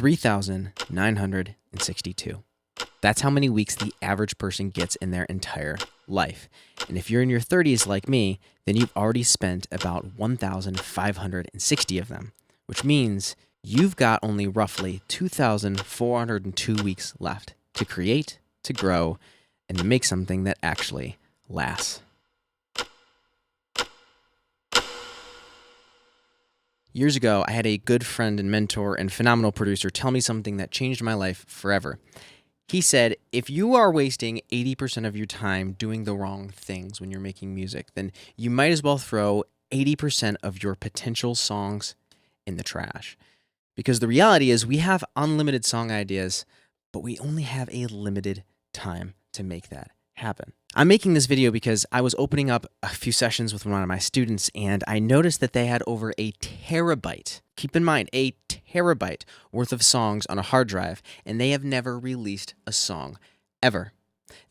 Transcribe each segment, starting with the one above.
3,962. That's how many weeks the average person gets in their entire life. And if you're in your 30s like me, then you've already spent about 1,560 of them, which means you've got only roughly 2,402 weeks left to create, to grow, and to make something that actually lasts. Years ago, I had a good friend and mentor and phenomenal producer tell me something that changed my life forever. He said, if you are wasting 80% of your time doing the wrong things when you're making music, then you might as well throw 80% of your potential songs in the trash. Because the reality is we have unlimited song ideas, but we only have a limited time to make that happen. I'm making this video because I was opening up a few sessions with one of my students and I noticed that they had over a terabyte, keep in mind, a terabyte worth of songs on a hard drive, and they have never released a song ever.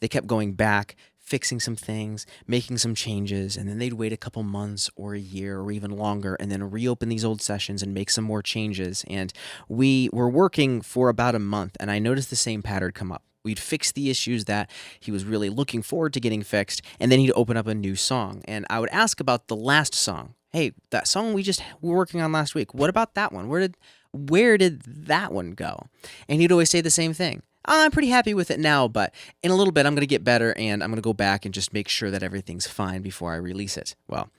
They kept going back, fixing some things, making some changes, and then they'd wait a couple months or a year or even longer and then reopen these old sessions and make some more changes. And we were working for about a month and I noticed the same pattern come up. We'd fix the issues that he was really looking forward to getting fixed, and then he'd open up a new song. And I would ask about the last song. Hey, that song we were working on last week, what about that one? Where did that one go? And he'd always say the same thing. I'm pretty happy with it now, but in a little bit I'm going to get better and I'm going to go back and just make sure that everything's fine before I release it. Well,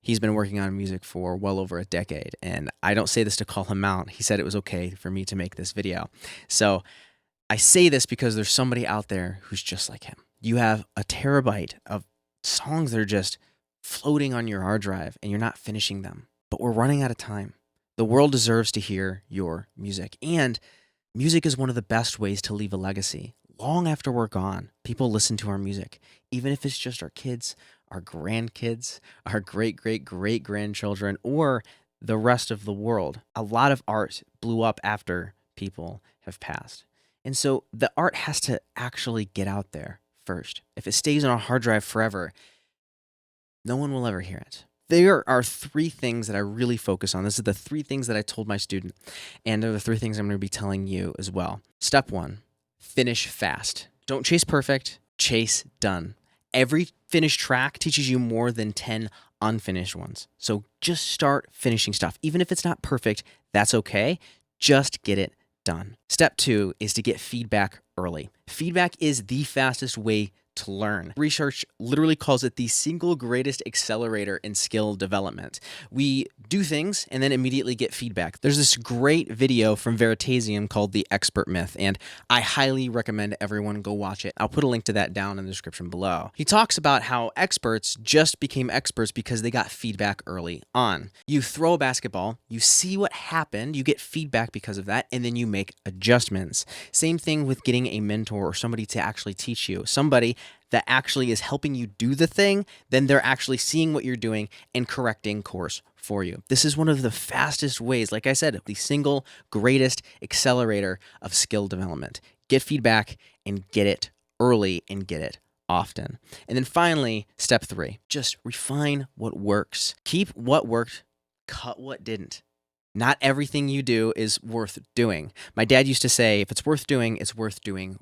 he's been working on music for well over a decade, and I don't say this to call him out. He said it was okay for me to make this video. So I say this because there's somebody out there who's just like him. You have a terabyte of songs that are just floating on your hard drive and you're not finishing them. But we're running out of time. The world deserves to hear your music. And music is one of the best ways to leave a legacy. Long after we're gone, people listen to our music, even if it's just our kids, our grandkids, our great-great-great-grandchildren, or the rest of the world. A lot of art blew up after people have passed. And so the art has to actually get out there first. If it stays on a hard drive forever, no one will ever hear it. There are three things that I really focus on. This is the three things that I told my student, and they're the three things I'm going to be telling you as well. Step one, finish fast. Don't chase perfect, chase done. Every finished track teaches you more than 10 unfinished ones. So just start finishing stuff. Even if it's not perfect, that's okay. Just get it done. Step two is to get feedback early. Feedback is the fastest way to learn. Research literally calls it the single greatest accelerator in skill development. We do things and then immediately get feedback. There's this great video from Veritasium called The Expert Myth, and I highly recommend everyone go watch it. I'll put a link to that down in the description below. He talks about how experts just became experts because they got feedback early on. You throw a basketball, you see what happened, you get feedback because of that, and then you make adjustments. Same thing with getting a mentor or somebody to actually teach you. Somebody that actually is helping you do the thing, then they're actually seeing what you're doing and correcting course for you. This is one of the fastest ways, like I said, the single greatest accelerator of skill development. Get feedback and get it early and get it often. And then finally, step three, just refine what works. Keep what worked, cut what didn't. Not everything you do is worth doing. My dad used to say, if it's worth doing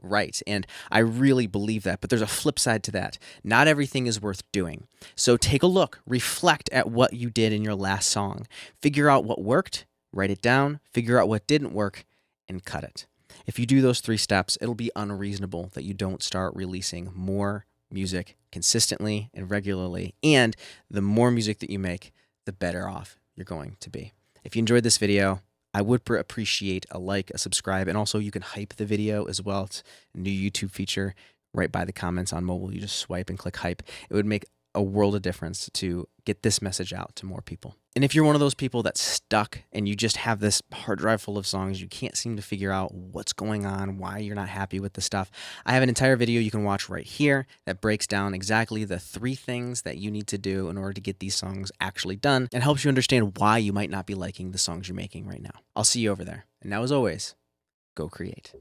right. And I really believe that, but there's a flip side to that. Not everything is worth doing. So take a look, reflect at what you did in your last song. Figure out what worked, write it down, figure out what didn't work, and cut it. If you do those three steps, it'll be unreasonable that you don't start releasing more music consistently and regularly. And the more music that you make, the better off you're going to be. If you enjoyed this video, I would appreciate a like, a subscribe, and also you can hype the video as well. It's a new YouTube feature right by the comments on mobile. You just swipe and click hype. It would make a world of difference to get this message out to more people. And if you're one of those people that's stuck and you just have this hard drive full of songs, you can't seem to figure out what's going on, why you're not happy with the stuff, I have an entire video you can watch right here that breaks down exactly the three things that you need to do in order to get these songs actually done and helps you understand why you might not be liking the songs you're making right now. I'll see you over there. And now, as always, go create.